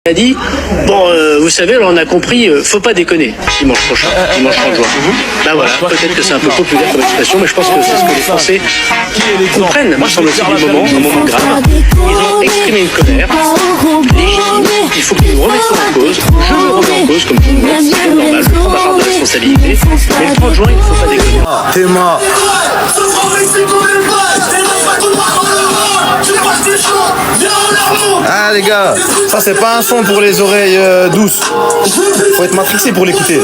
Il a dit, bon, vous savez, on a compris, faut pas déconner dimanche prochain, dimanche 30 juin. Ben voilà, peut-être que c'est un peu populaire comme expression, mais je pense que c'est ce que les Français comprennent, me semble-t-il, un moment grave. Ils ont exprimé une colère légitime, il faut qu'ils nous remettent en cause. Je me remets en cause, comme tout le monde, c'est normal, je prends ma part de responsabilité, mais le 30 juin, il ne faut pas déconner. T'es mort. Ah les gars, ça c'est pas un son pour les oreilles douces. Faut être matrixé pour l'écouter.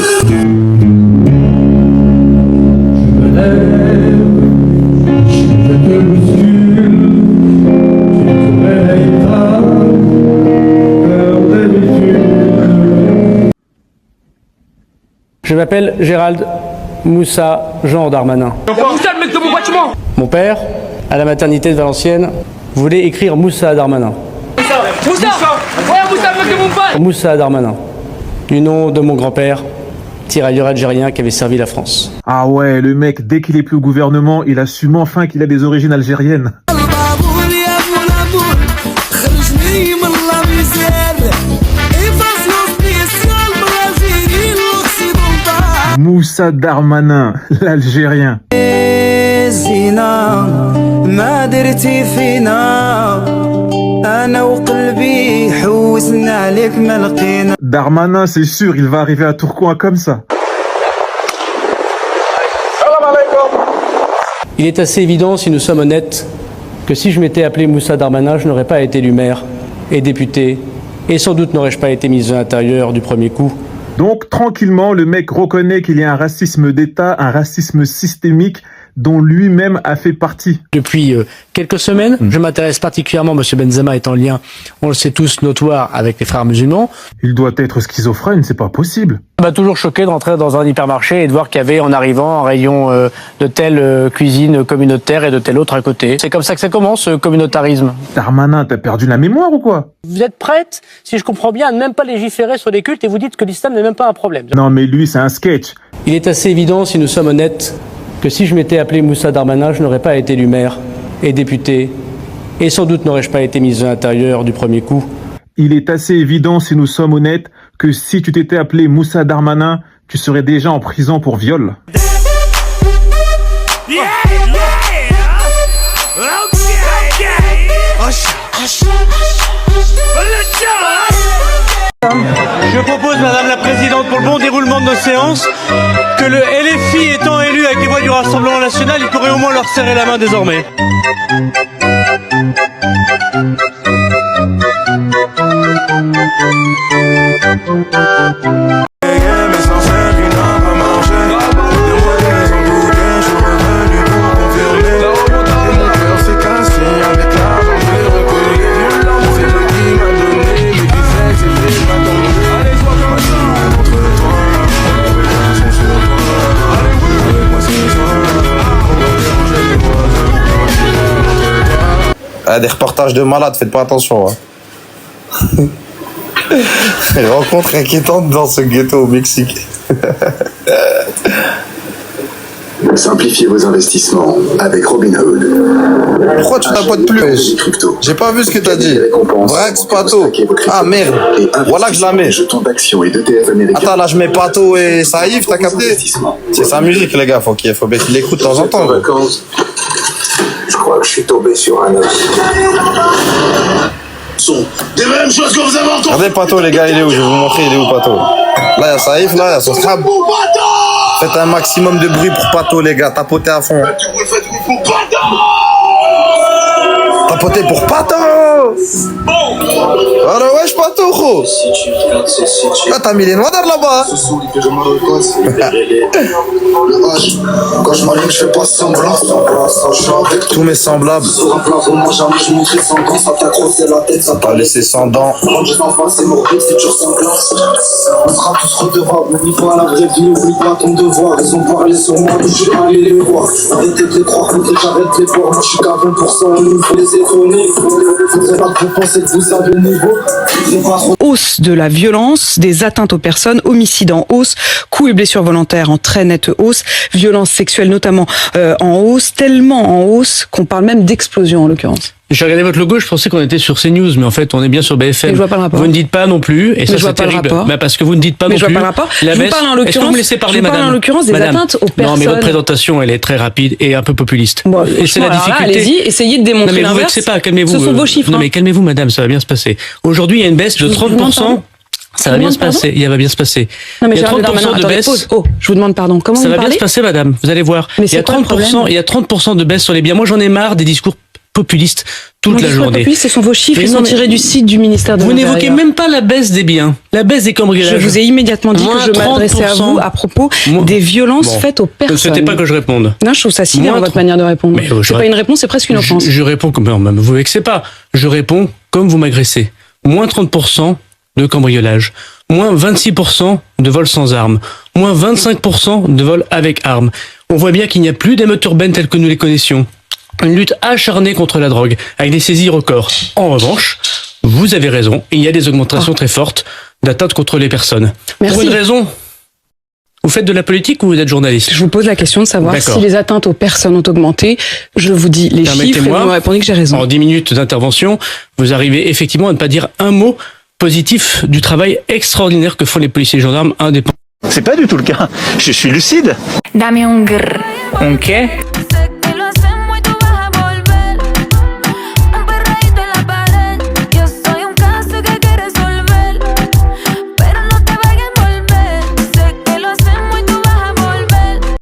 Je m'appelle Gérald Moussa Jean Darmanin. Moussa, le mec de mon bâtiment. Mon père, à la maternité de Valenciennes, voulait écrire Moussa Darmanin. Moussa, ouais, Moussa, le mec de mon père. Moussa Darmanin, du nom de mon grand-père, tirailleur algérien qui avait servi la France. Ah ouais, le mec, dès qu'il est plus au gouvernement, il assume enfin qu'il a des origines algériennes. Moussa Darmanin, l'Algérien. Darmanin, c'est sûr, il va arriver à Tourcoing comme ça. Il est assez évident, si nous sommes honnêtes, que si je m'étais appelé Moussa Darmanin, je n'aurais pas été élu maire et député, et sans doute n'aurais-je pas été ministre de l'Intérieur du premier coup. Donc, tranquillement, le mec reconnaît qu'il y a un racisme d'État, un racisme systémique dont lui-même a fait partie. Depuis quelques semaines, je m'intéresse particulièrement, M. Benzema est en lien, on le sait tous, notoire avec les frères musulmans. Il doit être schizophrène, c'est pas possible. Ça m'a toujours choqué de rentrer dans un hypermarché et de voir qu'il y avait en arrivant un rayon de telle cuisine communautaire et de telle autre à côté. C'est comme ça que ça commence, ce communautarisme. Darmanin, t'as perdu la mémoire ou quoi? Vous êtes prête, si je comprends bien, à ne même pas légiférer sur les cultes et vous dites que l'islam n'est même pas un problème. Non mais lui, c'est un sketch. Il est assez évident, si nous sommes honnêtes, que si je m'étais appelé Moussa Darmanin, je n'aurais pas été élu maire et député, et sans doute n'aurais-je pas été ministre de l'Intérieur du premier coup. Il est assez évident, si nous sommes honnêtes, que si tu t'étais appelé Moussa Darmanin, tu serais déjà en prison pour viol. Je propose, Madame la Présidente, pour le bon déroulement de nos séances, que le LFI étant élu avec les voix du Rassemblement National, il pourrait au moins leur serrer la main désormais. Ah, des reportages de malades, faites pas attention. Hein. Rencontre inquiétante dans ce ghetto au Mexique. Simplifiez vos investissements avec Robinhood. Pourquoi tu tapotes plus? J'ai pas vu ce que t'as dit. Brax Pato. Ah merde. Voilà que je la mets. Attends, là je mets Pato et Saïf, t'as capté? C'est sa musique les gars, faut qu'il l'écoute de temps en temps. Je crois que je suis tombé sur un os. Sont des mêmes choses que vous avez entendues. Regardez Pato les gars, il est où? Je vais vous montrer, il est où Pato? Là il y a Saïf, là il y a son scrap. Faites un maximum de bruit pour Pato les gars, tapotez à fond. Tapotez pour Pato. Alors wesh Pato gros. Là t'as mis les noirs là-bas. Quand je m'allume, je fais pas semblant. Tous mes semblables. T'as laissé sans dents. On sera tous redevables, on y va à la vraie vie, oublie pas ton devoir. Ils ont parlé sur moi, mais je suis allé les voir. Arrêtez de les croire, faut que j'arrête les voir. Moi je suis qu'à 20%, il nous faut les étonner. Faudrait pas que vous pensez que vous avez le niveau. Hausse de la violence, des atteintes aux personnes, homicides en hausse, coups et blessures volontaires en très nette hausse, violences sexuelles notamment en hausse, tellement en hausse qu'on parle même d'explosion en l'occurrence. J'ai regardé votre logo, je pensais qu'on était sur CNews, mais en fait, on est bien sur BFM. Mais je vois pas le rapport. Vous ne dites pas non plus, et ça je vois c'est pas le terrible. rapport. Bah, parce que vous ne dites pas Mais non je vois plus. pas le rapport. La Je vous baisse. parle en Est-ce que vous me laissez l'occurrence, parler, je vous parle madame en l'occurrence des Madame. atteintes aux Non, mais votre personnes. présentation, elle est très rapide et un peu populiste. Bon, et c'est la franchement, alors là, difficulté. allez-y, essayez de Non, démontrer mais vous l'inverse. vexez pas, calmez-vous. Ce sont vos chiffres. Non, hein. mais calmez-vous, madame, ça va bien se passer. Aujourd'hui, il y a une baisse de Je vous demande 30%. pardon. Ça va bien se passer. Il va bien se passer. Non, mais Il y a Gérald 30% Darmanin, de attendez, baisse. pause. Oh, je vous demande pardon. Comment Ça vous va bien parlez se passer, madame. Vous allez voir. Mais Il y a c'est quoi le 30%, problème il y a 30% de baisse sur les biens. Moi, j'en ai marre des discours populistes toute Mon la discours journée. populiste, ce sont vos chiffres, Mais ils non, sont mais tirés du site du ministère de Vous l'Intérieur. n'évoquez même pas la baisse des biens, la baisse des cambriolages. Je vous ai immédiatement dit Moins que je m'adressais à 30%. vous à propos Moins- des violences Bon. faites aux Ne personnes. souhaitez pas que je réponde. Non, je trouve ça sidérant, Moins votre 30. manière de répondre. Mais, C'est pas une réponse, c'est presque une offense. Je réponds comme non, même vous vexez pas. Je réponds comme vous m'agressez. Moins 30% de cambriolage, moins 26% de vol sans armes, moins 25% de vol avec armes. On voit bien qu'il n'y a plus d'émeutes urbaines telles que nous les connaissions. Une lutte acharnée contre la drogue, avec des saisies records. En revanche, vous avez raison, il y a des augmentations très fortes d'atteintes contre les personnes. Merci. Pour une raison, vous faites de la politique ou vous êtes journaliste? Je vous pose la question de savoir D'accord. si les atteintes aux personnes ont augmenté. Je vous dis les chiffres et Permettez-moi. vous me répondez que j'ai raison. En 10 minutes d'intervention, vous arrivez effectivement à ne pas dire un mot positif du travail extraordinaire que font les policiers et gendarmes indépendants. C'est pas du tout le cas. Je suis lucide. Dame un grrr. Ok.